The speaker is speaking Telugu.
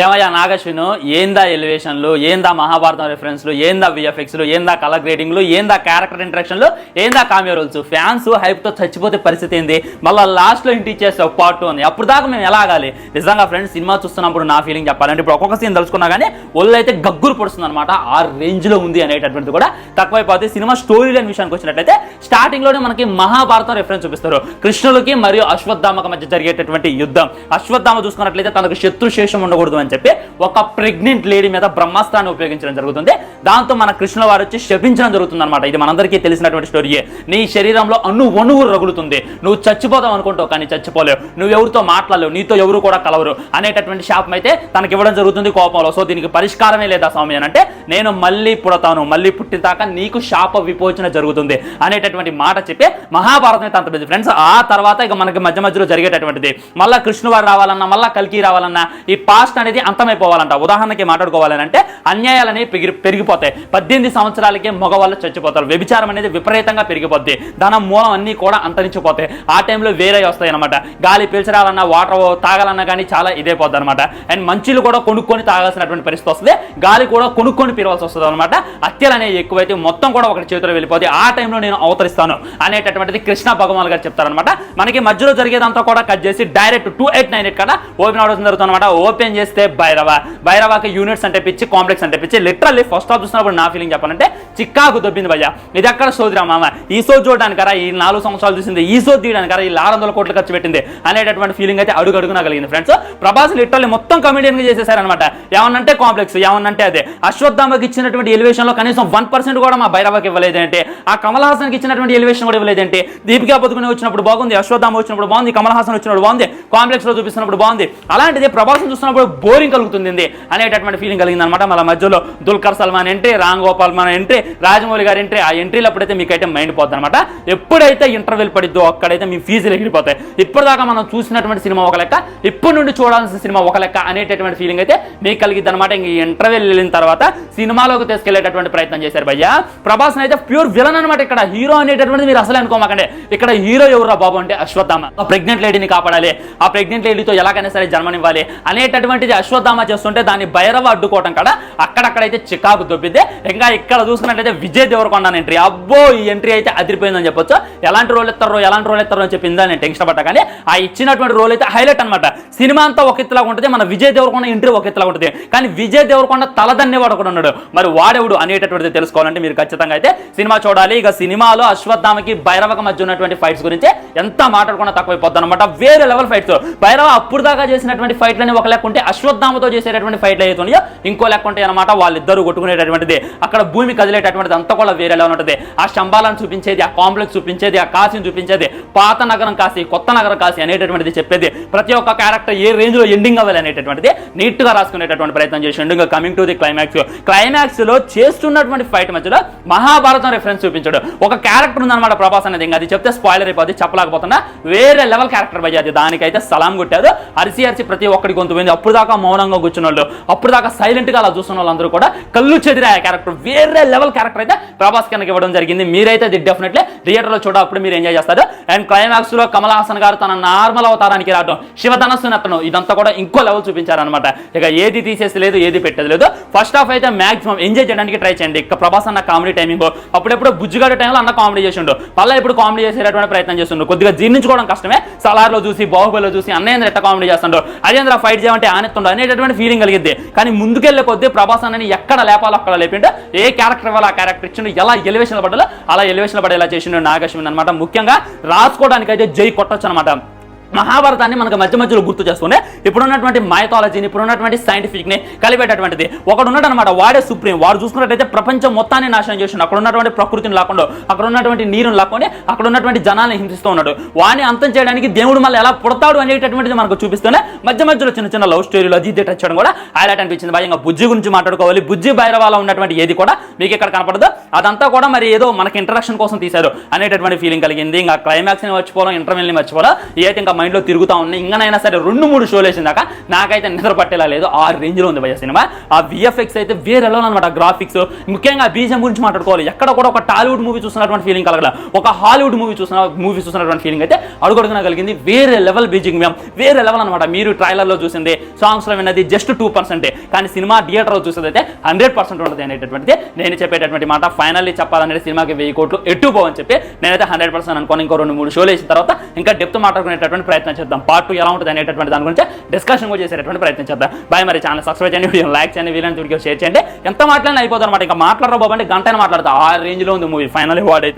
ఏమయ్యా నాగశ్విను, ఏందా ఎలివేషన్లు, ఏందా మహాభారతం రిఫరెన్స్లు, ఏందా విఎఫ్ఎక్స్లు, ఏందా కలర్ గ్రేడింగ్లు, ఏందా క్యారెక్టర్ ఇంట్రక్షన్లు, ఏందా కామియో రోల్స్? ఫ్యాన్స్ హైప్తో చచ్చిపోతే పరిస్థితి ఏంది? మళ్ళీ లాస్ట్లో ఇంటి ఇచ్చేస్తావు పార్ట్ 2 అని. అప్పుడు దాకా మేము ఎలా ఆగాలి? నిజంగా ఫ్రెండ్స్, సినిమా చూస్తున్నప్పుడు నా ఫీలింగ్ చెప్పాలంటే ఇప్పుడు ఒక్కొక్క సీన్ తలుచుకున్నా కానీ ఒళ్ళు అయితే గగ్గురు పడుతుంది అనమాట. ఆ రేంజ్లో ఉంది అనేటటువంటిది కూడా తక్కువైపోతుంది. సినిమా స్టోరీ లైన్ విషయానికి వచ్చినట్లయితే స్టార్టింగ్లోనే మనకి మహాభారతం రిఫరెన్స్ చూపిస్తారు. కృష్ణులకి మరియు అశ్వత్థామకి మధ్య జరిగేటటువంటి యుద్ధం. అశ్వత్థామ చూసుకున్నట్లయితే తనకు శత్రుశేషం ఉండకూడదు అని చెప్పి ఒక ప్రెగ్నెంట్ లేడీ మీద బ్రహ్మాస్త్రాన్ని ఉపయోగించడం జరుగుతుంది. దాంతో మన కృష్ణుల వారు వచ్చి శపించడం జరుగుతుంది అనమాట. ఇది మనందరికీ తెలిసినటువంటి స్టోరీయే. నీ శరీరంలో అణువు రగులుతుంది, నువ్వు చచ్చిపోదాం అనుకుంటావు కానీ చచ్చిపోలేవు, నువ్వు ఎవరితో మాట్లాడలేవు, నీతో ఎవరు కూడా కలవరు అనేటటువంటి శాపం అయితే తనకి ఇవ్వడం జరుగుతుంది కోపంలో. సో దీనికి పరిష్కారమే లేదా స్వామి అని అంటే, నేను మళ్ళీ పుడతాను, మళ్ళీ పుట్టిన దాకా నీకు శాప విపోచన జరుగుతుంది అనేటటువంటి మాట చెప్పి మహాభారతం అయితే అంత పెద్ద ఫ్రెండ్స్. ఆ తర్వాత ఇక మనకి మధ్యలో జరిగేటటువంటిది మళ్ళీ కృష్ణు వారు రావాలన్నా, మళ్ళీ కల్కి రావాలన్నా ఈ పాస్ట్ అనేది అంతమైపోవాలంట. ఉదాహరణకి మాట్లాడుకోవాలంటే అన్యాయాలని పెరిగిపోతాయి. 18 సంవత్సరాలకే మగవాళ్ళు చచ్చిపోతారు. వ్యభిచారం అనేది విపరీతంగా పెరిగిపోద్ది. ధనం మూలం అన్ని కూడా అంతరించిపోతాయి. ఆ టైంలో వేరే వస్తాయి అనమాట. గాలి పీల్చడాలన్నా, వాటర్ తాగాలన్నా కానీ చాలా ఇదే పోద్ది అనమాట. అండ్ మంచులు కూడా కొనుక్కొని తాగాల్సినటువంటి పరిస్థితి వస్తుంది. గాలి కూడా కొనుక్కొని పీరవలసి వస్తుంది అనమాట. హత్యలు అనేవి ఎక్కువైతే మొత్తం కూడా ఒకటి చేతిలో వెళ్ళిపోతుంది. ఆ టైంలో నేను అవతరిస్తాను అనేటటువంటిది కృష్ణ భగవాన్ గారు చెప్తారనమాట. మనకి మధ్యలో జరిగేదంతా కూడా కట్ చేసి డైరెక్ట్ 2898 కదా ఓపెన్ అవడం జరుగుతుంది అనమాట. ఓపెన్ చేస్తే భైరవకి యూనిట్స్ అంటే పిచ్చి, కాంప్లెక్స్ అంటే పిచ్చి. లిటరల్లీ ఫస్ట్ హాఫ్ చూసినప్పుడు నా ఫీలింగ్ చెప్పాలంటే చిక్కాకు దొబ్బింది భయ్య. ఇది ఎక్కడ సోదిరా మామ, ఈ సోది చూడడానికరా ఈ 4 సంవత్సరాలు చూసింది, ఈ సోది తీయడానికరా ఈ 600 కోట్లు ఖర్చు పెట్టింది అనేటటువంటి ఫీలింగ్ అయితే అడుగునా కలిగింది ఫ్రెండ్స్. ప్రభాస్ లిటరల్లీ మొత్తం కమెడియన్ గా చేసేసారనమాట. ఏమన్నంటే కాంప్లెక్స్, ఏమన్నంటే అదే. అశ్వత్థామకి ఇచ్చినటువంటి ఎలివేషన్ లో కనీసం 1% కూడా మా భైరవకి ఇవ్వలేదంటే, ఆ కమల్ హాసన్ కి ఇచ్చినటువంటి ఎలివేషన్ కూడా ఇవ్వలేదంటే. దీపికా పదుకునే వచ్చినప్పుడు బాగుంది, అశ్వత్థామ వచ్చినప్పుడు బాగుంది, కమల్ హాసన్ వచ్చినప్పుడు బాగుంది, కాంప్లెక్స్ లో చూపిస్తున్నప్పుడు బాగుంది. అలాంటిది ప్రభాస్ చూస్తున్నప్పుడు బోరింగ్ కలుగుతుంది అనేటటువంటి ఫీలింగ్ కలిగింది అనమాట. మళ్ళీ మధ్యలో దుల్కర్ సల్మాన్ ఎంట్రీ, రామ్ గోపాల్ మన ఎంట్రీ, రాజమౌళి గారి ఎంట్రీ. ఆ ఎంట్రీలు అప్పుడైతే మీకైతే మైండ్ పోతుంది అనమాట. ఎప్పుడైతే ఇంటర్వెల్ పడిద్దో అక్కడైతే మీ ఫీజులు ఎగిరిపోతాయి. ఇప్పటిదాకా మనం చూసినటువంటి సినిమా ఒక లెక్క, ఇప్పటి నుండి చూడాల్సిన సినిమా ఒక లెక్క అనేటటువంటి ఫీలింగ్ అయితే మీకు కలిగిద్ది అనమాట. ఇంక ఇంటర్వెల్ వెళ్ళిన తర్వాత సినిమాలోకి తీసుకెళ్లేటటువంటి ప్రయత్నం చేశారు భయ్య. ప్రభాస్ అయితే ప్యూర్ విలన్ అనమాట. ఇక్కడ హీరో అనేటటువంటిది మీరు అసలు అనుకోమాకండి. ఇక్కడ హీరో ఎవరురా బాబు అంటే అశ్వత్థామ. ఆ ప్రెగ్నెంట్ లేడీని కాపాడాలి, ఆ ప్రెగ్నెంట్ లేడీతో ఎలాగైనా సరే జన్మనివ్వాలి అనేటటువంటిది అశ్వత్థామ చేస్తుంటే దాన్ని భైరవ అడ్డుకోవటం కదా అక్కడక్కడైతే చికాకు దొబ్బిద్దే. ఇంకా ఇక్కడ చూసుకున్నట్లయితే విజయ్ దేవరకొండ ఎంట్రీ, అబ్బో ఈ ఎంట్రీ అయితే అదిరిపోయిందని చెప్పొచ్చు. ఎలాంటి రోల్ ఎత్తారో అని చెప్పిందా నేను టెన్షన్ పడ్డా. కానీ ఆ ఇచ్చినటువంటి రోల్ అయితే హైలైట్ అనమాట. సినిమా అంతా ఒక ఎత్తులాగా ఉంటుంది, మన విజయ్ దేవరకొండ ఎంట్రీ ఒక ఎత్తులాగా ఉంటుంది. కానీ విజయ్ దేవరకొండ తలదన్నేవాడు ఒకడు ఉన్నాడు. మరి వాడెవడు అనేటటువంటిది తెలుసుకోవాలంటే మీరు ఖచ్చితంగా అయితే సినిమా చూడాలి. ఇక సినిమాలో అశ్వత్థామకి భైరవకి మధ్య ఉన్నటువంటి ఫైట్స్ గురించి ఎంత మాట్లాడుకున్నా తక్కువైపోద్ది అనమాట. వేరే లెవెల్ ఫైట్స్. భైరవ అప్పుడు దాకా చేసినటువంటి ఫైట్లని ఒక లెక్క ఉంటే, అశ్వత్థామతో చేసేటటువంటి ఫైట్లు అవుతున్నాయో ఇంకో లెక్క ఉంటాయి అనమాట. వాళ్ళిద్దరూ కొట్టుకునేటటువంటిది, అక్కడ భూమి కదిలేటటువంటిది అంతా కూడా వేరే లెవెల్ ఉంటుంది. ఆ శంబాలను చూపించేది, ఆ కాంప్లెక్స్ చూపించేది, ఆ కాశీని చూపించేది, పాత నగరం కాశీ, కొత్త నగరం కాశీ అనేటటువంటిది చెప్పేది. ప్రతి ఒక్క క్యారెక్టర్ ఏ రేంజ్ లో ఎండింగ్ అవ్వాలి అనేటటువంటిది నీట్ గా రాసుకునేటటువంటి ప్రయత్నం చేసిండు. ఇంకా కమింగ్ టు ది క్లైమాక్స్ లో చేస్తున్నటువంటి ఫైట్ మధ్యలో మహాభారతం రిఫరెన్స్ చూపించాడు. ఒక క్యారెక్టర్ ఉందన్నమాట ప్రభాస్ అనేది. ఇంకా అది చెప్తే స్పాయిలర్ అయిపోతుంది, చెప్పలేకపోతున్నా. వేరే లెవెల్ క్యారెక్టర్ భయ్య అది. దానికైతే సలాం కొట్టారు. అరిసి ప్రతి ఒక్కడి గొంతు పోయింది. అప్పుడు దాకా మౌనంగా కూర్చున్న వాళ్ళు, అప్పుడు దాకా సైలెంట్ గా అలా చూస్తున్న వాళ్ళందరూ కూడా కళ్ళు చెదిరే ఆ క్యారెక్టర్. వేరే లెవెల్ క్యారెక్టర్ అయితే ప్రభాస్ కనుక ఇవ్వడం జరిగింది. మీరైతే అది డెఫినెట్లీ థియేటర్ లో చూడప్పుడు మీరు ఎంజాయ్ చేస్తారు. అండ్ క్లైమాక్స్ లో కమల్ హాసన్ గారు తన నార్మల్ అవతారానికి రావడం, శివధనస్సుని అతను, ఇదంతా కూడా ఇంకో లెవెల్ చూపించారనమాట. ఇక ఏది తీసేసి లేదు, ఏది పెట్టేది లేదు. ఫస్ట్ హాఫ్ అయితే మాక్సిమం ఎంజాయ్ చేయడానికి ట్రై చేయండి. ఇక ప్రభాస్ అన్న కామెడీ టైమింగ్, అప్పుడెప్పుడు బుజ్జిగాడు టైంలో అన్న కామెడీ చేసిండు, మళ్ళీ ఇప్పుడు కామెడీ చేసేటటువంటి ప్రయత్నం చేస్తుండ్రు. కొద్దిగా జీర్ణించుకోవడం కష్టమే. సలార్లో చూసి, బాహుబలిలో చూసి అన్నయ్య ఎట్ట కామెడీ చేస్తుండో, అజేంద్ర ఫైట్ చేయమంటే ఆనెత్తుండో అనేటటువంటి ఫీలింగ్ కలిగిద్ది. కానీ ముందుకెళ్లే కొద్దీ ప్రభాస్ అన్నని ఎక్కడ లేపాలో అక్కడ లేపిండు. ఏ క్యారెక్టర్ ఇవ్వాలి ఆ క్యారెక్టర్ ఇచ్చిండు, ఎలా ఎలివేషన్ పడాలో అలా ఎలివేషన్ పడేలా చేసిండు నాగశ్విన్ అనమాట. ముఖ్యంగా రాసుకోవడానికి అయితే జై కొట్టొచ్చు అనమాట. మహాభారతాన్ని మనకు మధ్యలో గుర్తు చేసుకునే ఇప్పుడున్నటువంటి మైథాలజీని, ఇప్పుడున్నటువంటి సైంటిఫిక్ ని కలిపేటటువంటిది ఒకడు ఉన్నాడు అనమాట. వాడే సుప్రీం. వాడు చూసుకున్నట్టయితే ప్రపంచం మొత్తాన్ని నాశనం చేసిండు. అక్కడ ఉన్నటువంటి ప్రకృతిని లాక్కుండా, అక్కడ ఉన్నటువంటి నీరుని లాక్కొని, అక్కడ ఉన్నటువంటి జనాన్ని హింసిస్తూ ఉన్నాడు. వాడిని అంతం చేయడానికి దేవుడు మళ్ళీ ఎలా పుడతాడు అనేటటువంటిది మనకు చూపిస్తూనే మధ్యలో చిన్న లవ్ స్టోరీలు అది టచ్ చేయడం కూడా హైలైట్ అనిపించింది. భయంగా బుజ్జి గురించి మాట్లాడుకోవాలి. బుజ్జి భైరవాలో ఉన్నటువంటి ఏది కూడా మీకు ఇక్కడ కనపడదు. అదంతా కూడా మరి ఏదో మనకి ఇంట్రడక్షన్ కోసం తీశారు అనేటటువంటి ఫీలింగ్ కలిగింది. ఇంకా క్లైమాక్స్ ని మర్చిపోవడం, ఇంటర్వెల్ ని మర్చిపోవడం, అయితే ఇంకా మైండ్లో తిరుగుతూ ఉన్నాయి. ఇంకనైనా సరే 2-3 షోలు వేసిన దాకా నాకైతే నిద్ర పట్టేలా లేదు. ఆ రేంజ్లో ఉంది భయ్య సినిమా. ఆ విఎఫ్ఎక్స్ అయితే వేరే లెవెల్ అనమాట. గ్రాఫిక్స్, ముఖ్యంగా బీజం గురించి మాట్లాడుకోవాలి. ఎక్కడ కూడా ఒక టాలీవుడ్ మూవీ చూస్తున్నటువంటి ఫీలింగ్ కలగల, ఒక హాలీవుడ్ మూవీ చూస్తున్నటువంటి ఫీలింగ్ అయితే అడుగడుగునా కలిగింది. వేరే లెవెల్ బీజింగ్, వేరే లెవెల్ అనమాట. మీరు ట్రైలర్లో చూసింది, సాంగ్స్లో విన్నది జస్ట్ 2%, కానీ సినిమా థియేటర్లో చూసేది అయితే 100% ఉంటుంది అనేటటువంటిది నేను చెప్పేటటువంటి మాట. ఫైనల్లీ చెప్పాలనేది సినిమాకి 1000 కోట్లు ఎటు పోవని చెప్పి నేనైతే 100% అనుకోని ఇంకో 2-3 షోలు వేసిన తర్వాత ఇంకా డెప్త్ మాట్లాడుకునేటటువంటి ప్రయత్నం చేద్దాం. పార్ట్ 2 ఎలా ఉంటుంది అనేటటువంటి దాని గురించి డిస్కషన్ కూడా చేసేటటువంటి ప్రయత్నం చేద్దాం. బాయ్. మరి ఛానల్ సబ్స్క్రైబ్ చేయండి, వీడియో లైక్ చేయండి, వీలైనంత వీడియో షేర్ చేయండి. ఎంత మాట్లాడినా అయిపోతుంది అనమాట. ఇంకా మాట్లాడరు బాబు అంటే గంటైనా మాట్లాడతా. ఆ రేంజ్లో ఉంది మూవీ. ఫైనల్లీ వాడైతే